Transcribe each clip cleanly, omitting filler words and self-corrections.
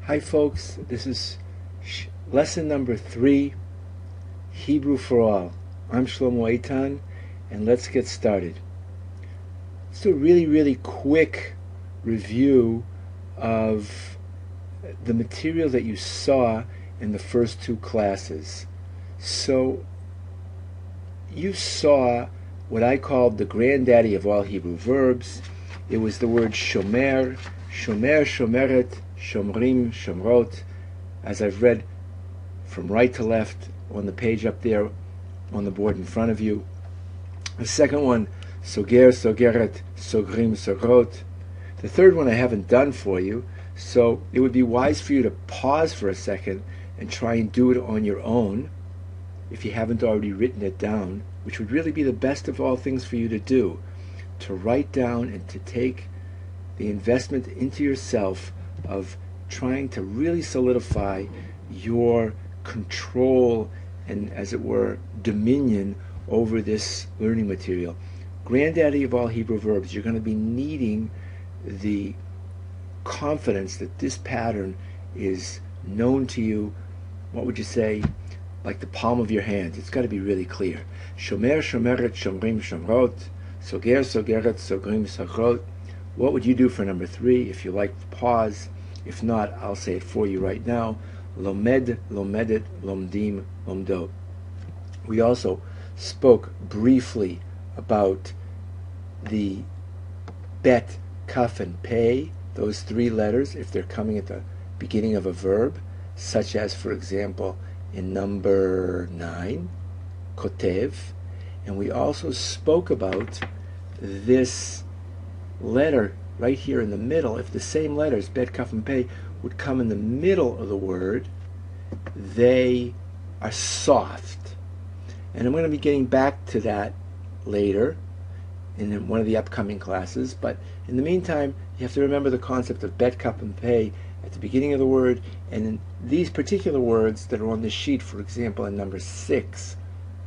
Hi folks, this is lesson number 3, Hebrew for All. I'm Shlomo Eitan, and let's get started. Let's do a really quick review of the material that you saw in the first 2 classes. So you saw what I called the granddaddy of all Hebrew verbs. It was the word shomer, shomeret, shomrim, shomrot, as I've read from right to left on the page up there on the board in front of you. The second one, soger, sogeret, sogrim, sogrot. The third one I haven't done for you, so it would be wise for you to pause for a second and try and do it on your own if you haven't already written it down, which would really be the best of all things for you to do, to write down and to take the investment into yourself of trying to really solidify your control and, as it were, dominion over this learning material. Granddaddy of all Hebrew verbs, you're going to be needing the confidence that this pattern is known to you, what would you say, like the palm of your hand. It's got to be really clear. Shomer, shomeret, shomrim, shomrot, soger, sogeret, sogrim, sogrot. What would you do for number 3? If you like, pause. If not, I'll say it for you right now. Lomed, lomedet, lomdim, lomdot. We also spoke briefly about the bet, kaf, and pei, those 3 letters, if they're coming at the beginning of a verb, such as, for example, in number 9, kotev. And we also spoke about this letter right here in the middle. If the same letters, bet, kaf, and pei, would come in the middle of the word, they are soft. And I'm going to be getting back to that later in one of the upcoming classes. But in the meantime, you have to remember the concept of bet, kaf, and pei at the beginning of the word, and in these particular words that are on the sheet, for example, in number 6,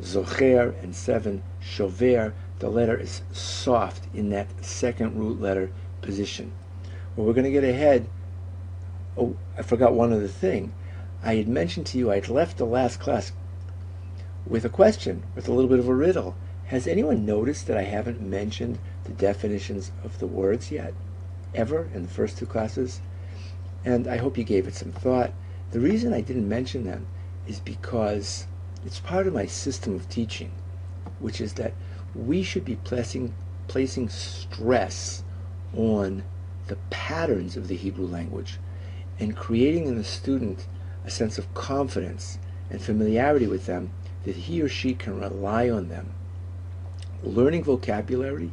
zocher, and 7, shover, the letter is soft in that second root letter position. Well, we're going to get ahead. Oh, I forgot one other thing. I had mentioned to you I had left the last class with a question, with a little bit of a riddle. Has anyone noticed that I haven't mentioned the definitions of the words yet, ever, in the first 2 classes? And I hope you gave it some thought. The reason I didn't mention them is because it's part of my system of teaching, which is that we should be placing stress on the patterns of the Hebrew language and creating in the student a sense of confidence and familiarity with them, that he or she can rely on them. Learning vocabulary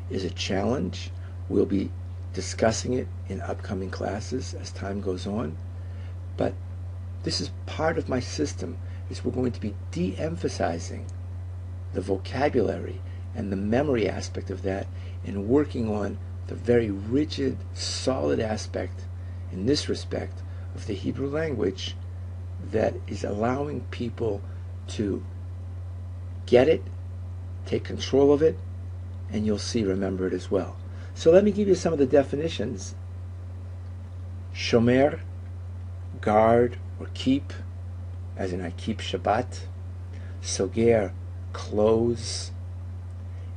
is a challenge. We'll be discussing it in upcoming classes as time goes on. But this is part of my system, is we're going to be de-emphasizing the vocabulary and the memory aspect of that and working on the very rigid, solid aspect in this respect of the Hebrew language that is allowing people to get it, take control of it, and you'll see, remember it as well. So let me give you some of the definitions. Shomer, guard or keep, as in I keep Shabbat. Soger, close.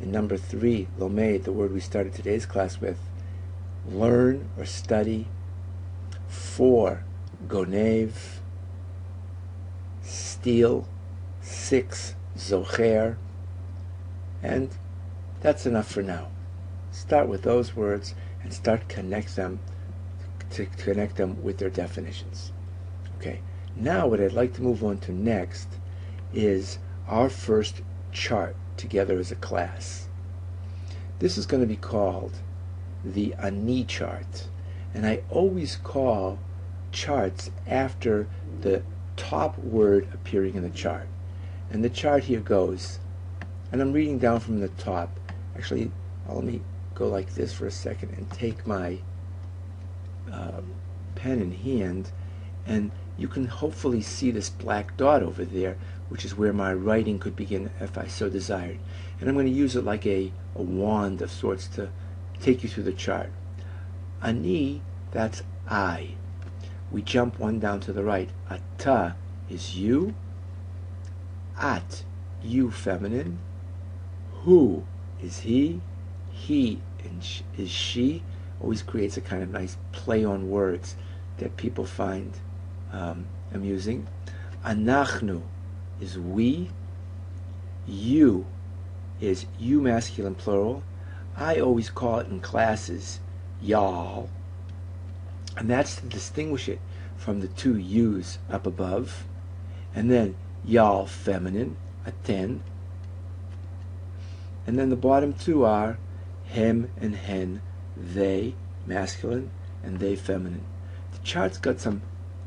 In number 3, lomed, the word we started today's class with, learn or study. 4, gonev, steal. 6, zocher. And that's enough for now. Start with those words and start connect them with their definitions. Okay, now what I'd like to move on to next is our first chart together as a class. This is going to be called the Ani chart, and I always call charts after the top word appearing in the chart. And the chart here goes, and I'm reading down from the top. Actually, let me go like this for a second and take my pen in hand, and you can hopefully see this black dot over there, which is where my writing could begin if I so desired. And I'm going to use it like a wand of sorts to take you through the chart. Ani, that's I. we jump one down to the right. Ata is you. At, you feminine. Hu is he. He is she. Always creates a kind of nice play on words that people find amusing. Anachnu is we. You is you masculine plural. I always call it in classes y'all. And that's to distinguish it from the two yous up above. And then y'all feminine, aten. And then the bottom two are hem and hen, they masculine and they feminine. The chart's got some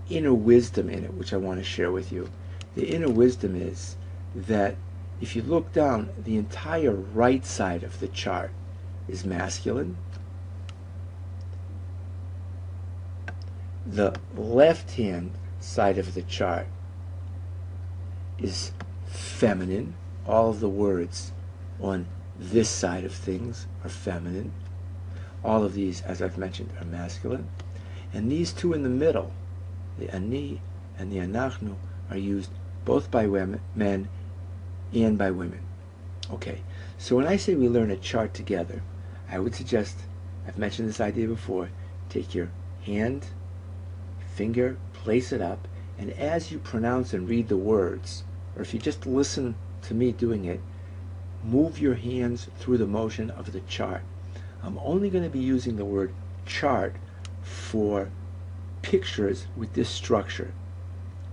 inner wisdom in it, which I want to share with you. The inner wisdom is that if you look down, the entire right side of the chart is masculine. The left-hand side of the chart is feminine. All of the words on this side of things are feminine. All of these, as I've mentioned, are masculine. And these two in the middle, the ani and the anachnu, are used both by men and by women. Okay, so when I say we learn a chart together, I would suggest, I've mentioned this idea before, take your hand, finger, place it up, and as you pronounce and read the words, or if you just listen to me doing it, move your hands through the motion of the chart. I'm only going to be using the word chart for pictures with this structure.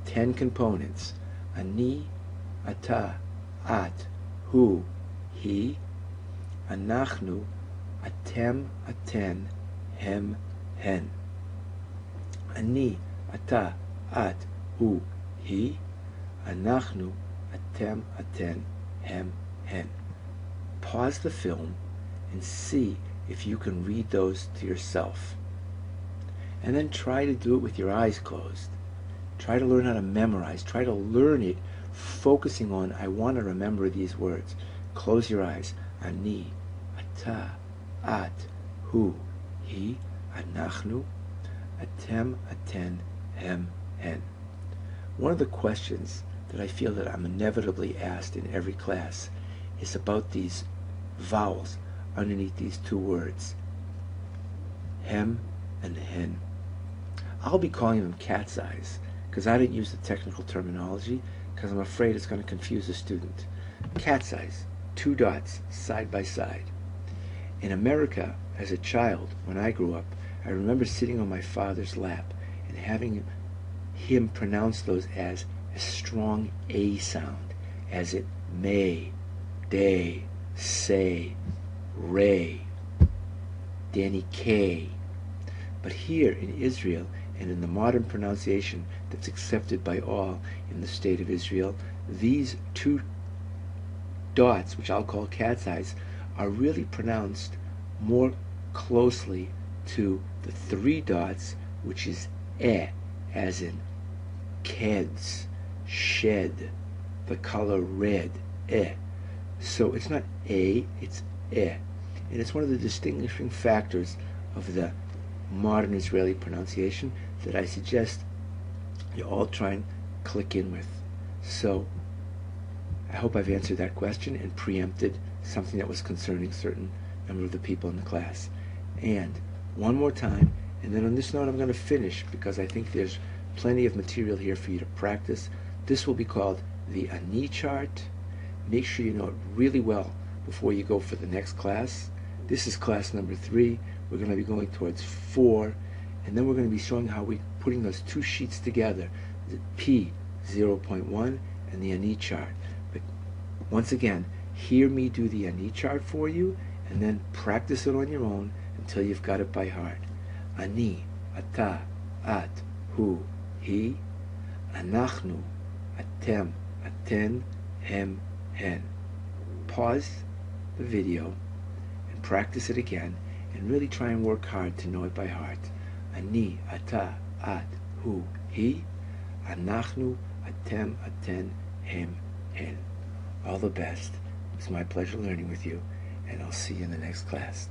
10 components. Ani, ata, at, hu, he, anachnu, atem, aten, hem, hen. Ani, ata, at, hu, he, anachnu, atem, aten, hem, hen. Pause the film and see if you can read those to yourself. And then try to do it with your eyes closed. Try to learn how to memorize. Try to learn it focusing on, I want to remember these words. Close your eyes. Ani, ata, at, hu, he, anachnu, atem, aten, hem, hen. One of the questions that I feel that I'm inevitably asked in every class is about these vowels underneath these two words, hem and hen. I'll be calling them cat's eyes because I didn't use the technical terminology because I'm afraid it's going to confuse the student. Cat's eyes, two dots side by side. In America, as a child, when I grew up, I remember sitting on my father's lap and having him pronounce those as a strong A sound, as it may, day, say, ray, Danny K. But here in Israel, and in the modern pronunciation that's accepted by all in the state of Israel, these two dots, which I'll call cat's eyes, are really pronounced more closely to the three dots, which is as in keds, shed, the color red, So it's not A, it's And it's one of the distinguishing factors of the modern Israeli pronunciation that I suggest you all try and click in with. So I hope I've answered that question and preempted something that was concerning a certain number of the people in the class. And one more time, and then on this note I'm going to finish because I think there's plenty of material here for you to practice. This will be called the Ani chart. Make sure you know it really well before you go for the next class. This is class number 3. We're going to be going towards 4, and then we're going to be showing how we're putting those two sheets together, the P 0.1 and the Ani chart. But once again, hear me do the Ani chart for you, and then practice it on your own until you've got it by heart. Ani, ata, at, hu, he, anachnu, atem, aten, hem, hen. Pause the video and practice it again, and really try and work hard to know it by heart. Ani, ata, at, hu, he, anachnu, atem, aten, hem, hen. All the best. It's my pleasure learning with you, and I'll see you in the next class.